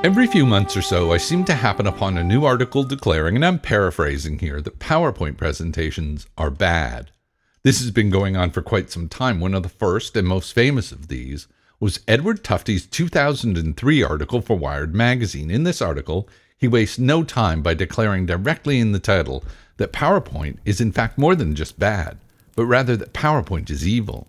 Every few months or so, I seem to happen upon a new article declaring, and I'm paraphrasing here, that PowerPoint presentations are bad. This has been going on for quite some time. One of the first and most famous of these was Edward Tufte's 2003 article for Wired magazine. In this article, he wastes no time by declaring directly in the title that PowerPoint is in fact more than just bad, but rather that PowerPoint is evil.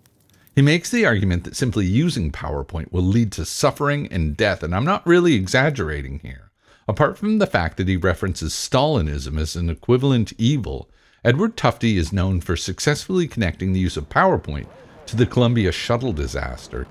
He makes the argument that simply using PowerPoint will lead to suffering and death, and I'm not really exaggerating here. Apart from the fact that he references Stalinism as an equivalent evil, Edward Tufte is known for successfully connecting the use of PowerPoint to the Columbia shuttle disaster.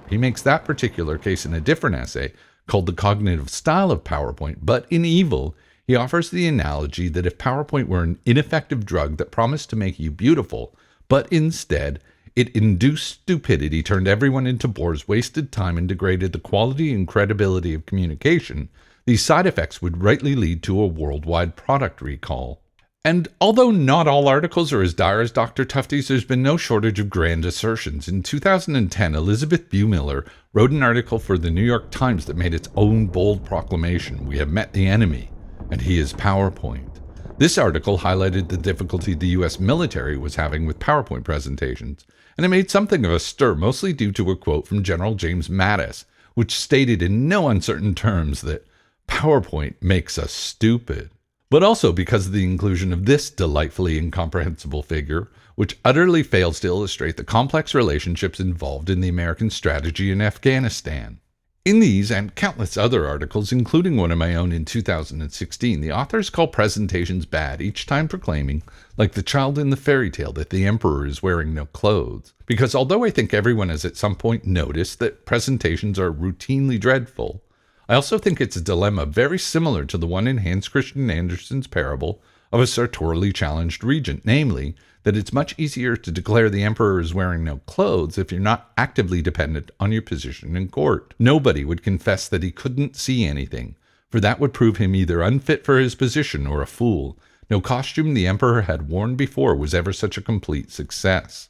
He makes that particular case in a different essay called The Cognitive Style of PowerPoint, but in Evil, he offers the analogy that if PowerPoint were an ineffective drug that promised to make you beautiful, but instead it induced stupidity, turned everyone into bores, wasted time, and degraded the quality and credibility of communication, these side effects would rightly lead to a worldwide product recall. And although not all articles are as dire as Dr. Tufte's, there's been no shortage of grand assertions. In 2010, Elizabeth Buemiller wrote an article for the New York Times that made its own bold proclamation: "We have met the enemy, and he is PowerPoint." This article highlighted the difficulty the U.S. military was having with PowerPoint presentations, and it made something of a stir, mostly due to a quote from General James Mattis, which stated in no uncertain terms that PowerPoint makes us stupid. But also because of the inclusion of this delightfully incomprehensible figure, which utterly fails to illustrate the complex relationships involved in the American strategy in Afghanistan. In these and countless other articles, including one of my own in 2016, the authors call presentations bad, each time proclaiming, like the child in the fairy tale, that the emperor is wearing no clothes. Because although I think everyone has at some point noticed that presentations are routinely dreadful, I also think it's a dilemma very similar to the one in Hans Christian Andersen's parable of a sartorially challenged regent, namely, that it's much easier to declare the emperor is wearing no clothes if you're not actively dependent on your position in court. Nobody would confess that he couldn't see anything, for that would prove him either unfit for his position or a fool. No costume the emperor had worn before was ever such a complete success.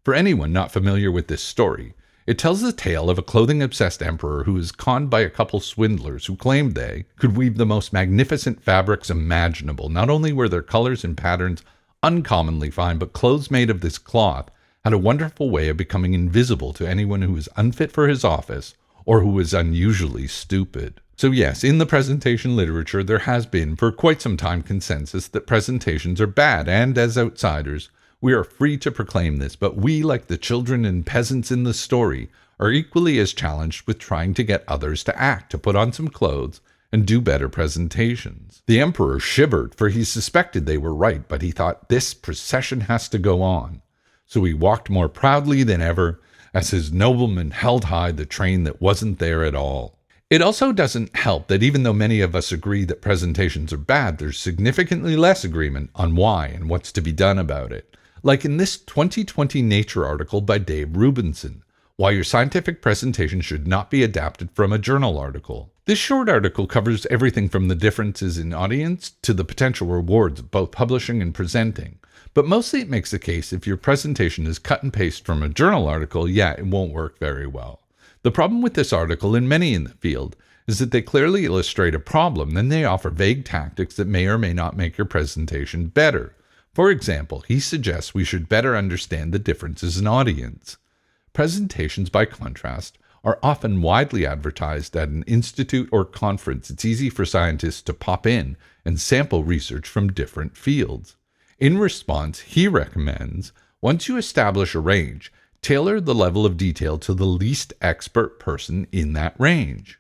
For anyone not familiar with this story, it tells the tale of a clothing-obsessed emperor who is conned by a couple swindlers who claimed they could weave the most magnificent fabrics imaginable. Not only were their colors and patterns uncommonly fine, but clothes made of this cloth had a wonderful way of becoming invisible to anyone who was unfit for his office or who was unusually stupid. So yes, in the presentation literature, there has been for quite some time consensus that presentations are bad, and as outsiders, we are free to proclaim this, but we, like the children and peasants in the story, are equally as challenged with trying to get others to act, to put on some clothes, and do better presentations. The emperor shivered, for he suspected they were right, but he thought this procession has to go on. So he walked more proudly than ever, as his noblemen held high the train that wasn't there at all. It also doesn't help that even though many of us agree that presentations are bad, there's significantly less agreement on why and what's to be done about it. Like in this 2020 Nature article by Dave Rubinson, Why Your Scientific Presentation Should Not Be Adapted from a Journal article. This short article covers everything from the differences in audience to the potential rewards of both publishing and presenting. But mostly it makes the case if your presentation is cut and paste from a journal article, it won't work very well. The problem with this article, and many in the field, is that they clearly illustrate a problem, then they offer vague tactics that may or may not make your presentation better. For example, he suggests we should better understand the differences in audience. Presentations, by contrast, are often widely advertised at an institute or conference. It's easy for scientists to pop in and sample research from different fields. In response, he recommends, once you establish a range, tailor the level of detail to the least expert person in that range.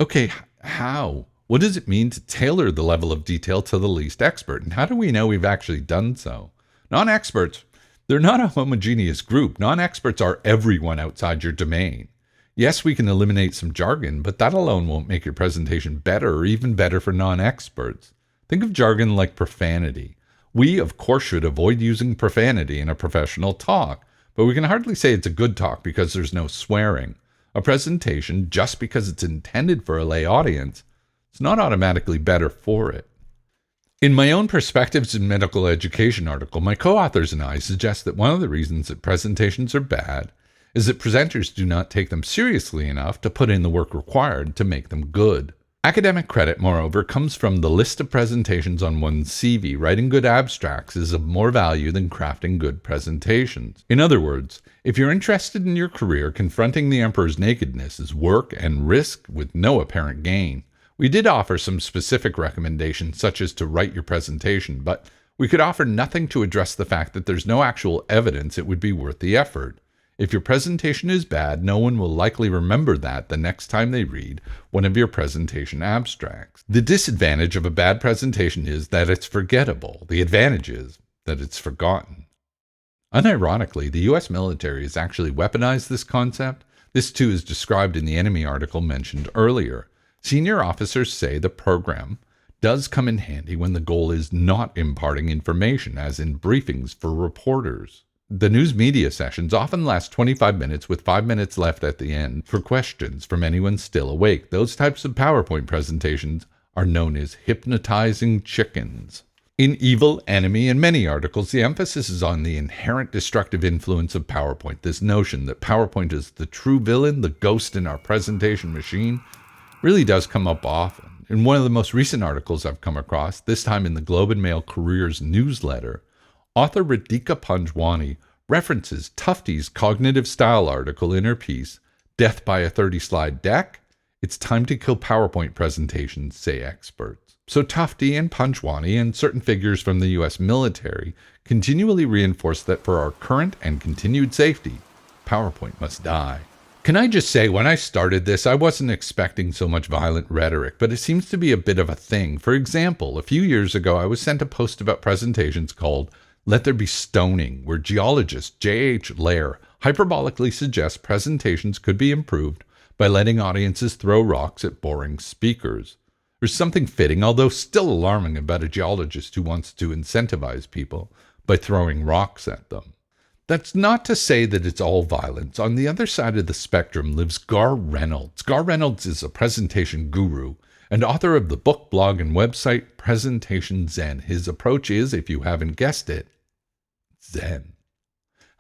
Okay, how? What does it mean to tailor the level of detail to the least expert? And how do we know we've actually done so? Non-experts, they're not a homogeneous group. Non-experts are everyone outside your domain. Yes, we can eliminate some jargon, but that alone won't make your presentation better or even better for non-experts. Think of jargon like profanity. We, of course, should avoid using profanity in a professional talk, but we can hardly say it's a good talk because there's no swearing. A presentation, just because it's intended for a lay audience, it's not automatically better for it. In my own Perspectives in Medical Education article, my co-authors and I suggest that one of the reasons that presentations are bad is that presenters do not take them seriously enough to put in the work required to make them good. Academic credit, moreover, comes from the list of presentations on one's CV. Writing good abstracts is of more value than crafting good presentations. In other words, if you're interested in your career, confronting the emperor's nakedness is work and risk with no apparent gain. We did offer some specific recommendations, such as to write your presentation, but we could offer nothing to address the fact that there's no actual evidence it would be worth the effort. If your presentation is bad, no one will likely remember that the next time they read one of your presentation abstracts. The disadvantage of a bad presentation is that it's forgettable. The advantage is that it's forgotten. Unironically, the US military has actually weaponized this concept. This too is described in the enemy article mentioned earlier. Senior officers say the program does come in handy when the goal is not imparting information, as in briefings for reporters. The news media sessions often last 25 minutes with 5 minutes left at the end for questions from anyone still awake. Those types of PowerPoint presentations are known as hypnotizing chickens. In Evil, Enemy, and many articles, the emphasis is on the inherent destructive influence of PowerPoint. This notion that PowerPoint is the true villain, the ghost in our presentation machine, really does come up often. In one of the most recent articles I've come across, this time in the Globe and Mail Careers newsletter, author Radhika Panjwani references Tufte's cognitive style article in her piece, Death by a 30-Slide Deck? It's time to kill PowerPoint presentations, say experts. So Tufte and Panjwani and certain figures from the US military continually reinforce that for our current and continued safety, PowerPoint must die. Can I just say, when I started this, I wasn't expecting so much violent rhetoric, but it seems to be a bit of a thing. For example, a few years ago, I was sent a post about presentations called Let There Be Stoning, where geologist J.H. Lair hyperbolically suggests presentations could be improved by letting audiences throw rocks at boring speakers. There's something fitting, although still alarming, about a geologist who wants to incentivize people by throwing rocks at them. That's not to say that it's all violence. On the other side of the spectrum lives Gar Reynolds. Gar Reynolds is a presentation guru and author of the book, blog, and website Presentation Zen. His approach is, if you haven't guessed it, Zen.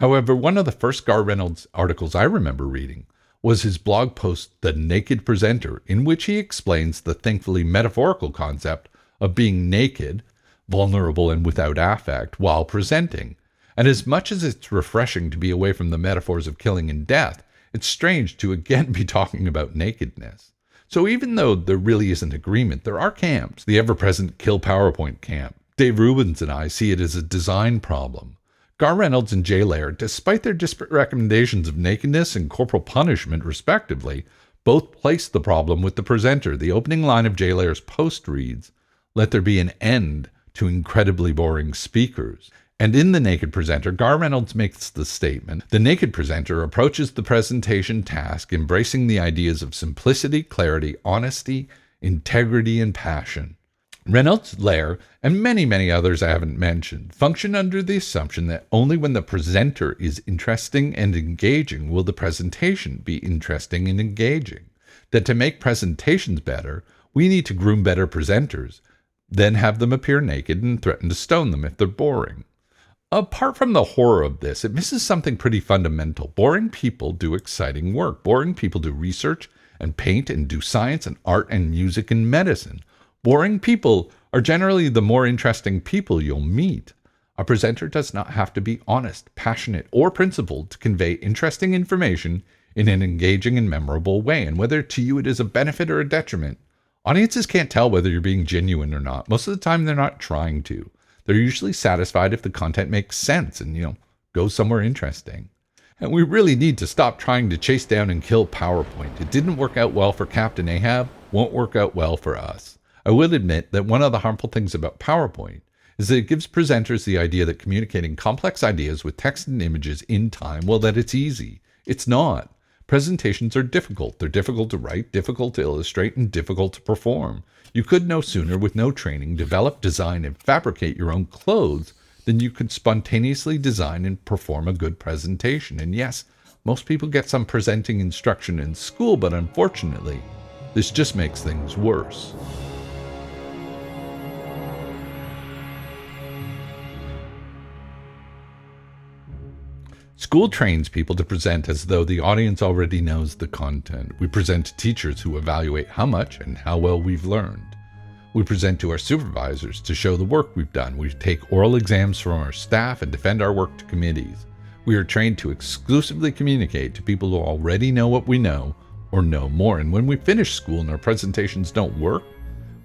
However, one of the first Gar Reynolds articles I remember reading was his blog post, The Naked Presenter, in which he explains the thankfully metaphorical concept of being naked, vulnerable, and without affect while presenting. And as much as it's refreshing to be away from the metaphors of killing and death, it's strange to again be talking about nakedness. So even though there really isn't agreement, there are camps. The ever-present Kill PowerPoint camp. Dave Rubens and I see it as a design problem. Gar Reynolds and Jay Lair, despite their disparate recommendations of nakedness and corporal punishment respectively, both place the problem with the presenter. The opening line of Jay Lair's post reads, "Let there be an end to incredibly boring speakers." And in The Naked Presenter, Gar Reynolds makes the statement, the naked presenter approaches the presentation task embracing the ideas of simplicity, clarity, honesty, integrity, and passion. Reynolds, Lair, and many, many others I haven't mentioned function under the assumption that only when the presenter is interesting and engaging will the presentation be interesting and engaging. That to make presentations better, we need to groom better presenters, then have them appear naked and threaten to stone them if they're boring. Apart from the horror of this, it misses something pretty fundamental. Boring people do exciting work. Boring people do research and paint and do science and art and music and medicine. Boring people are generally the more interesting people you'll meet. A presenter does not have to be honest, passionate, or principled to convey interesting information in an engaging and memorable way. And whether to you it is a benefit or a detriment, audiences can't tell whether you're being genuine or not. Most of the time, they're not trying to. They're usually satisfied if the content makes sense and, goes somewhere interesting. And we really need to stop trying to chase down and kill PowerPoint. It didn't work out well for Captain Ahab, won't work out well for us. I will admit that one of the harmful things about PowerPoint is that it gives presenters the idea that communicating complex ideas with text and images in time, that it's easy. It's not. Presentations are difficult. They're difficult to write, difficult to illustrate, and difficult to perform. You could no sooner, with no training, develop, design, and fabricate your own clothes than you could spontaneously design and perform a good presentation. And yes, most people get some presenting instruction in school, but unfortunately, this just makes things worse. School trains people to present as though the audience already knows the content. We present to teachers who evaluate how much and how well we've learned. We present to our supervisors to show the work we've done. We take oral exams from our staff and defend our work to committees. We are trained to exclusively communicate to people who already know what we know or know more. And when we finish school and our presentations don't work,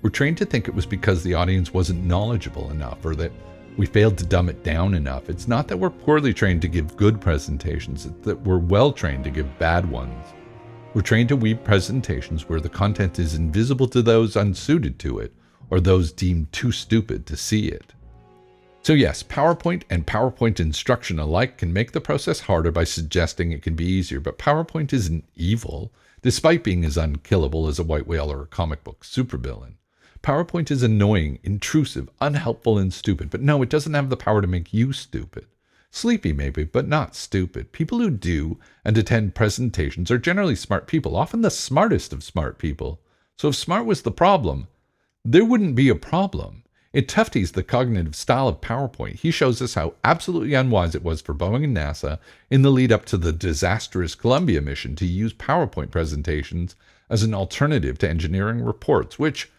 we're trained to think it was because the audience wasn't knowledgeable enough or that we failed to dumb it down enough. It's not that we're poorly trained to give good presentations, it's that we're well trained to give bad ones. We're trained to weave presentations where the content is invisible to those unsuited to it or those deemed too stupid to see it. So yes, PowerPoint and PowerPoint instruction alike can make the process harder by suggesting it can be easier, but PowerPoint isn't evil, despite being as unkillable as a white whale or a comic book supervillain. PowerPoint is annoying, intrusive, unhelpful, and stupid, but no, it doesn't have the power to make you stupid. Sleepy maybe, but not stupid. People who do and attend presentations are generally smart people, often the smartest of smart people. So if smart was the problem, there wouldn't be a problem. It Tufte's the cognitive style of PowerPoint. He shows us how absolutely unwise it was for Boeing and NASA in the lead up to the disastrous Columbia mission to use PowerPoint presentations as an alternative to engineering reports, which,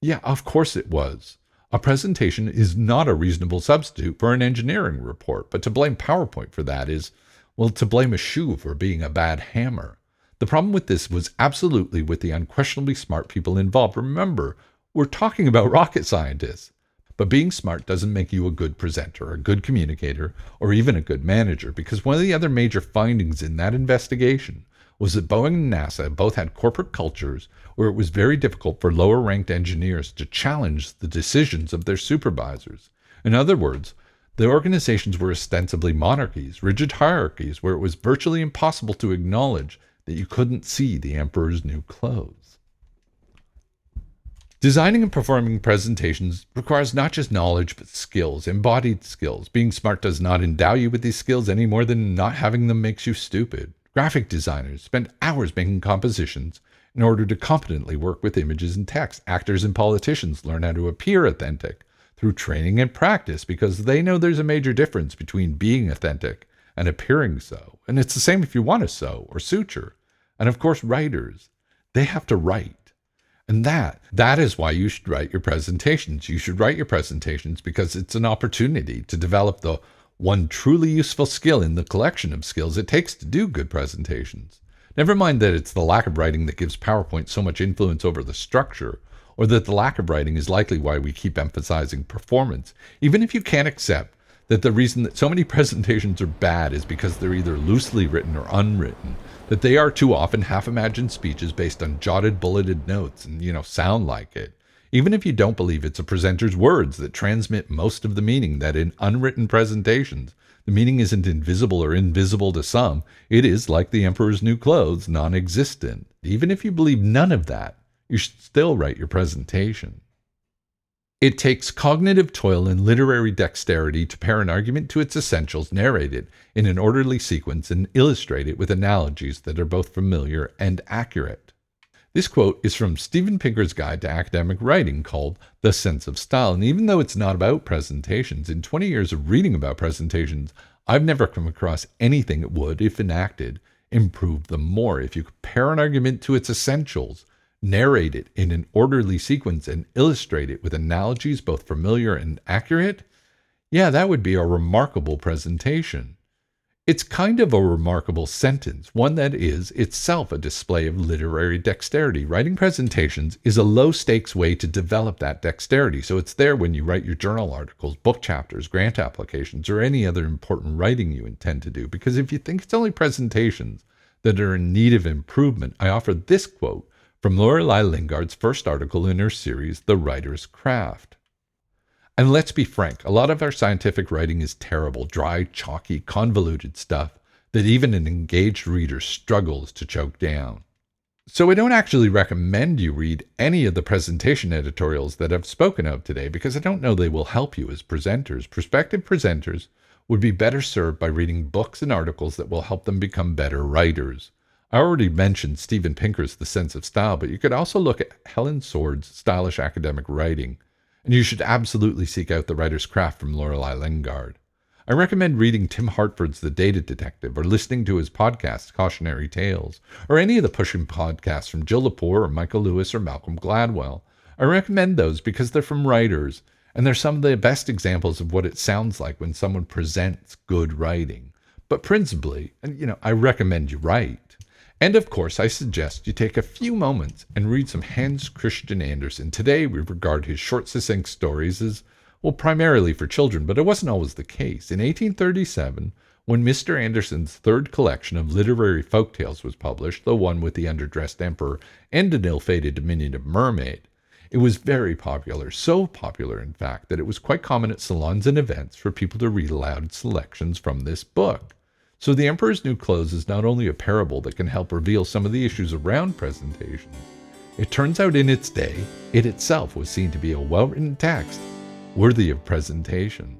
yeah, of course it was. A presentation is not a reasonable substitute for an engineering report, but to blame PowerPoint for that is, well, to blame a shoe for being a bad hammer. The problem with this was absolutely with the unquestionably smart people involved. Remember, we're talking about rocket scientists. But being smart doesn't make you a good presenter, a good communicator, or even a good manager, because one of the other major findings in that investigation was that Boeing and NASA both had corporate cultures where it was very difficult for lower-ranked engineers to challenge the decisions of their supervisors. In other words, the organizations were ostensibly monarchies, rigid hierarchies, where it was virtually impossible to acknowledge that you couldn't see the emperor's new clothes. Designing and performing presentations requires not just knowledge, but skills, embodied skills. Being smart does not endow you with these skills any more than not having them makes you stupid. Graphic designers spend hours making compositions in order to competently work with images and text. Actors and politicians learn how to appear authentic through training and practice because they know there's a major difference between being authentic and appearing so. And it's the same if you want to sew or suture. And of course, writers, they have to write. And that is why you should write your presentations. You should write your presentations because it's an opportunity to develop the one truly useful skill in the collection of skills it takes to do good presentations. Never mind that it's the lack of writing that gives PowerPoint so much influence over the structure, or that the lack of writing is likely why we keep emphasizing performance. Even if you can't accept that the reason that so many presentations are bad is because they're either loosely written or unwritten, that they are too often half-imagined speeches based on jotted, bulleted notes and, sound like it. Even if you don't believe it's a presenter's words that transmit most of the meaning, that in unwritten presentations, the meaning isn't invisible or invisible to some, it is, like the emperor's new clothes, non-existent. Even if you believe none of that, you should still write your presentation. It takes cognitive toil and literary dexterity to pare an argument to its essentials, narrate it in an orderly sequence, and illustrate it with analogies that are both familiar and accurate. This quote is from Steven Pinker's guide to academic writing called The Sense of Style, and even though it's not about presentations, in 20 years of reading about presentations, I've never come across anything that would, if enacted, improve them more. If you pare an argument to its essentials, narrate it in an orderly sequence, and illustrate it with analogies both familiar and accurate, yeah, that would be a remarkable presentation. It's kind of a remarkable sentence, one that is itself a display of literary dexterity. Writing presentations is a low-stakes way to develop that dexterity, so it's there when you write your journal articles, book chapters, grant applications, or any other important writing you intend to do. Because if you think it's only presentations that are in need of improvement, I offer this quote from Lorelei Lingard's first article in her series, The Writer's Craft. And let's be frank, a lot of our scientific writing is terrible, dry, chalky, convoluted stuff that even an engaged reader struggles to choke down. So I don't actually recommend you read any of the presentation editorials that I've spoken of today because I don't know they will help you as presenters. Prospective presenters would be better served by reading books and articles that will help them become better writers. I already mentioned Steven Pinker's The Sense of Style, but you could also look at Helen Sword's Stylish Academic Writing, and you should absolutely seek out The Writer's Craft from Lorelei Lingard. I recommend reading Tim Hartford's The Data Detective or listening to his podcast, Cautionary Tales, or any of the pushing podcasts from Jill Lepore or Michael Lewis or Malcolm Gladwell. I recommend those because they're from writers, and they're some of the best examples of what it sounds like when someone presents good writing. But principally, I recommend you write. And of course, I suggest you take a few moments and read some Hans Christian Andersen. Today, we regard his short, succinct stories as, well, primarily for children, but it wasn't always the case. In 1837, when Mr. Andersen's third collection of literary folktales was published, the one with the underdressed emperor and an ill-fated diminutive mermaid, it was very popular, so popular, in fact, that it was quite common at salons and events for people to read aloud selections from this book. So The Emperor's New Clothes is not only a parable that can help reveal some of the issues around presentations, it turns out in its day, it itself was seen to be a well-written text worthy of presentation.